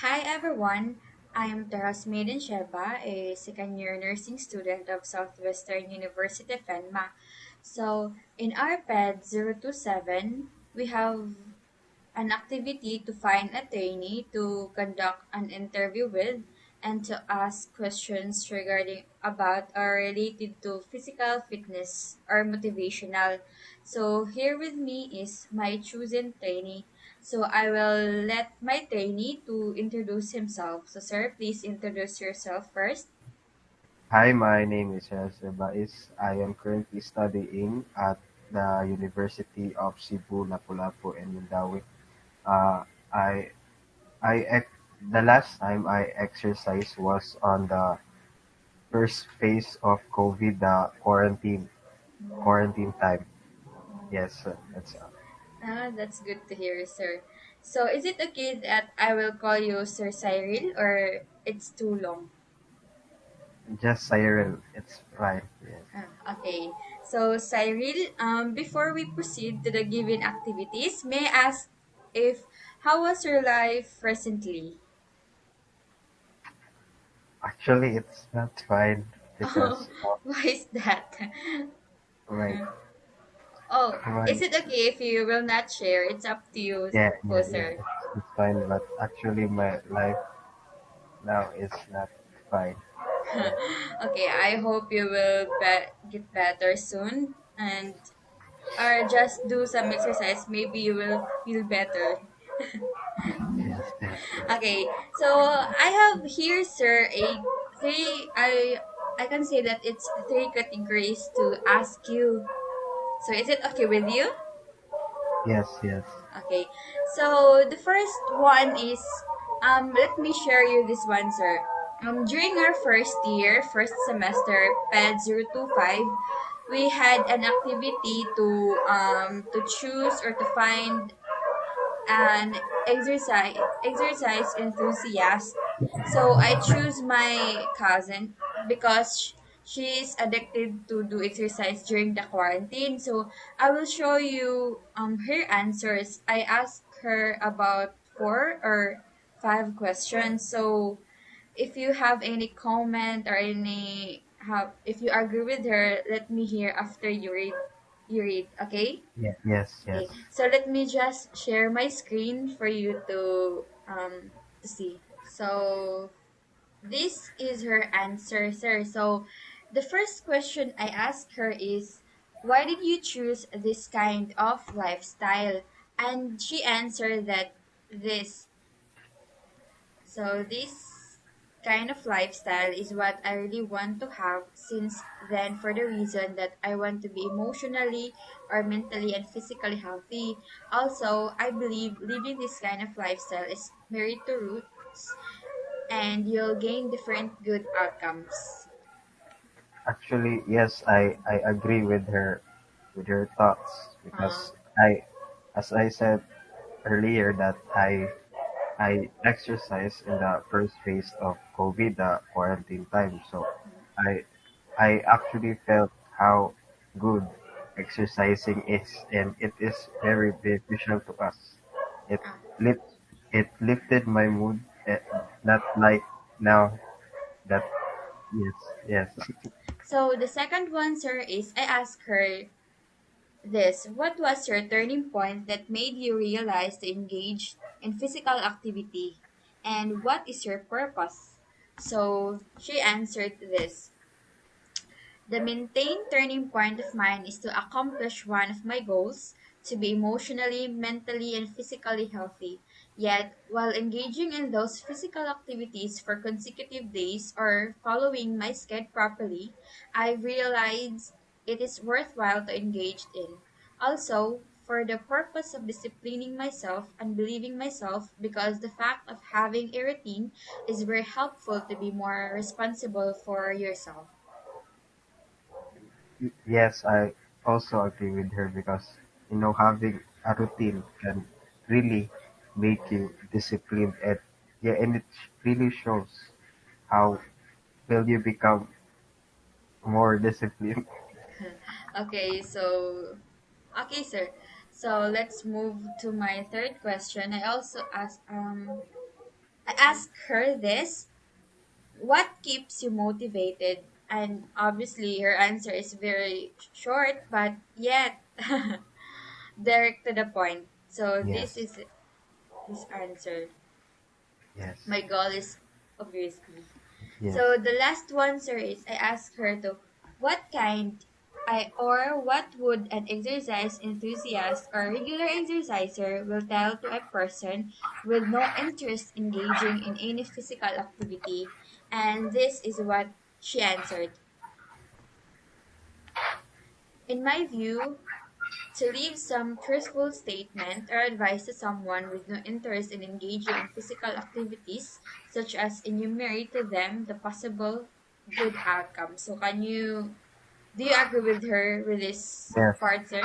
Hi everyone, I am Teras Maiden Sheba, a second year nursing student of Southwestern University FENMA. So, in our PED 027, we have an activity to find a trainee to conduct an interview with and to ask questions regarding about or related to physical fitness or motivational. So here with me is my chosen trainee. So I will let my trainee to introduce himself. So sir, please introduce yourself first. Hi, my name is Jose Bais. I am currently studying at the University of Cebu, Lapu-Lapu, and Mindanao. Uh, I, the last time I exercised was on the first phase of COVID, the quarantine time. Yes, that's Ah, that's good to hear, sir. So is it okay that I will call you Sir Cyril or it's too long? just Cyril. It's fine. Yes. Okay. So, Cyril, before we proceed to the given activities, may I ask if how was your life recently? Actually, it's not fine Oh, because why is that? my Oh, my is it okay if you will not share? It's up to you, yeah. sir. It's fine, but actually my life now is not fine. Yeah. Okay, I hope you will get better soon and or just do some exercise. Maybe you will feel better. Yes. Okay, so I have here, sir, a three. I can say that it's three categories to ask you. So is it okay with you? Yes. Okay. So the first one is let me share you this one, sir. During our first year, first semester, PED 025, we had an activity to choose or to find an exercise enthusiast. So I choose my cousin because she's addicted to do exercise during the quarantine. So I will show you her answers. I asked her about 4 or 5 questions. So if you have any comment or any have if you agree with her, let me hear after you read, okay? Yes. Okay, so let me just share my screen for you to see. So this is her answer, sir. So the first question I asked her is, why did you choose this kind of lifestyle? And she answered that this this kind of lifestyle is what I really want to have since then, for the reason that I want to be emotionally or mentally and physically healthy. Also, I believe living this kind of lifestyle is married to roots and you'll gain different good outcomes. Actually, yes, I agree with her thoughts Uh, because as I said earlier that I exercised in the first phase of COVID, the quarantine time. So I I actually felt how good exercising is, and it is very beneficial to us. It uh, lift it lifted my mood, not like now that yes. so the second one, sir, is I asked her this: what was your turning point that made you realize to engage in physical activity? And what is your purpose? So she answered this: the maintained turning point of mine is to accomplish one of my goals, to be emotionally, mentally, and physically healthy. Yet, while engaging in those physical activities for consecutive days or following my schedule properly, I realized it is worthwhile to engage in. Also, for the purpose of disciplining myself and believing myself, because the fact of having a routine is very helpful to be more responsible for yourself. Yes, I also agree with her because having a routine can really make you disciplined, and and it really shows how will you become more disciplined. Okay, so okay, sir. So let's move to my third question. I also asked I asked her this: what keeps you motivated? And obviously, her answer is very short, but yet direct to the point. So this Yes. is his answer. Yes. My goal is obviously. Yes. So the last one, sir, is I asked her to what kind or what would an exercise enthusiast or regular exerciser will tell to a person with no interest engaging in any physical activity. And this is what she answered. In my view, to leave some truthful statement or advice to someone with no interest in engaging in physical activities, such as enumerate to them the possible good outcomes. So, do you agree with her with this Yes. part, sir?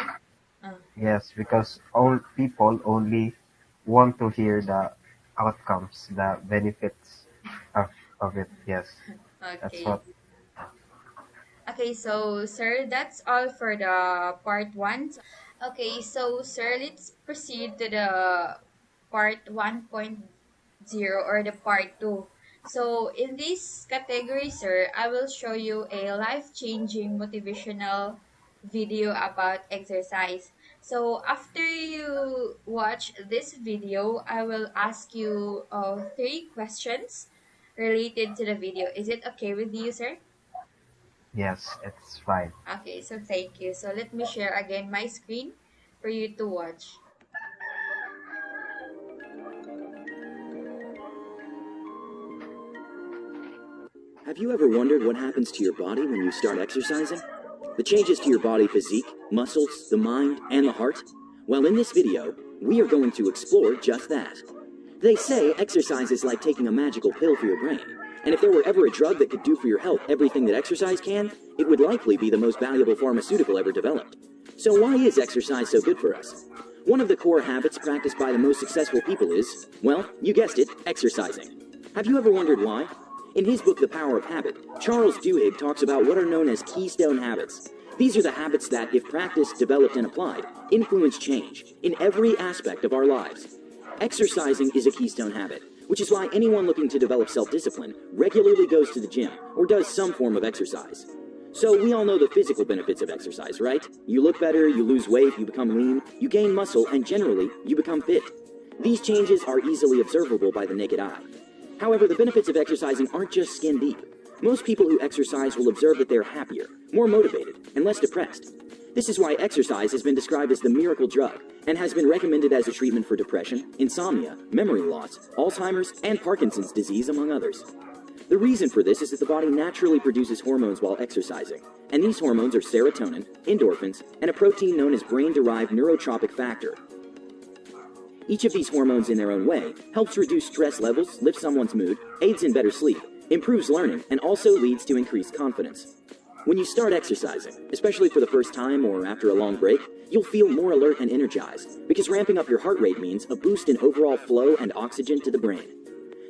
Yes, because all people only want to hear the outcomes, the benefits of, of it. Yes, that's Okay. what. Okay, so sir, that's all for the part one. Okay, so sir, let's proceed to the part 1.0 or the part 2. So in this category, sir, I will show you a life-changing motivational video about exercise. So after you watch this video, I will ask you three questions related to the video. Is it okay with you, sir? Yes, it's fine. Okay, so thank you. So let me share again my screen for you to watch. Have you ever wondered what happens to your body when you start exercising? The changes to your body physique, muscles, the mind, and the heart? Well, in this video, we are going to explore just that. They say exercise is like taking a magical pill for your brain, and if there were ever a drug that could do for your health everything that exercise can, it would likely be the most valuable pharmaceutical ever developed. So why is exercise so good for us? One of the core habits practiced by the most successful people is, well, you guessed it, exercising. Have you ever wondered why? In his book, The Power of Habit, Charles Duhigg talks about what are known as keystone habits. These are the habits that, if practiced, developed, and applied, influence change in every aspect of our lives. Exercising is a keystone habit, which is why anyone looking to develop self-discipline regularly goes to the gym or does some form of exercise. So we all know the physical benefits of exercise, right? You look better, you lose weight, you become lean, you gain muscle, and generally, you become fit. These changes are easily observable by the naked eye. However, the benefits of exercising aren't just skin deep. Most people who exercise will observe that they're happier, more motivated, and less depressed. This is why exercise has been described as the miracle drug and has been recommended as a treatment for depression, insomnia, memory loss, Alzheimer's, and Parkinson's disease, among others. The reason for this is that the body naturally produces hormones while exercising, and these hormones are serotonin, endorphins, and a protein known as brain-derived neurotrophic factor. Each of these hormones in their own way helps reduce stress levels, lifts someone's mood, aids in better sleep, improves learning, and also leads to increased confidence. When you start exercising, especially for the first time or after a long break, you'll feel more alert and energized because ramping up your heart rate means a boost in overall flow and oxygen to the brain.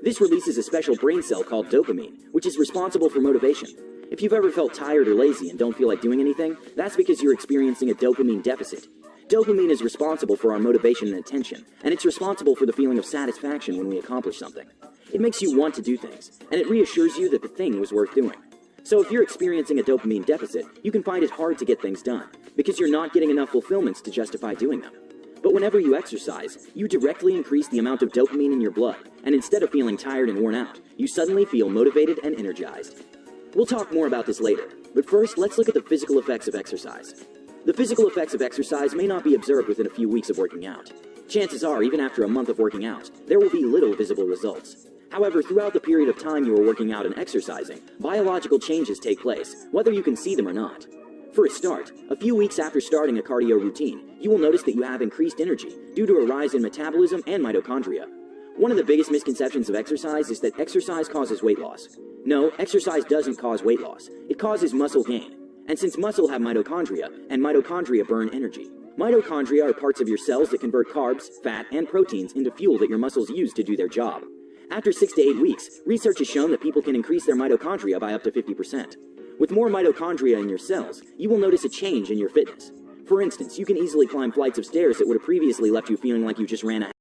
This releases a special brain cell called dopamine, which is responsible for motivation. If you've ever felt tired or lazy and don't feel like doing anything, that's because you're experiencing a dopamine deficit. Dopamine is responsible for our motivation and attention, and it's responsible for the feeling of satisfaction when we accomplish something. It makes you want to do things, and it reassures you that the thing was worth doing. So if you're experiencing a dopamine deficit, you can find it hard to get things done, because you're not getting enough fulfillments to justify doing them. But whenever you exercise, you directly increase the amount of dopamine in your blood, and instead of feeling tired and worn out, you suddenly feel motivated and energized. We'll talk more about this later, but first let's look at the physical effects of exercise. The physical effects of exercise may not be observed within a few weeks of working out. Chances are, even after a month of working out, there will be little visible results. However, throughout the period of time you are working out and exercising, biological changes take place, whether you can see them or not. For a start, a few weeks after starting a cardio routine, you will notice that you have increased energy due to a rise in metabolism and mitochondria. One of the biggest misconceptions of exercise is that exercise causes weight loss. No, exercise doesn't cause weight loss. It causes muscle gain. And since muscle have mitochondria, and mitochondria burn energy. Mitochondria are parts of your cells that convert carbs, fat, and proteins into fuel that your muscles use to do their job. After 6 to 8 weeks, research has shown that people can increase their mitochondria by up to 50%. With more mitochondria in your cells, you will notice a change in your fitness. For instance, you can easily climb flights of stairs that would have previously left you feeling like you just ran a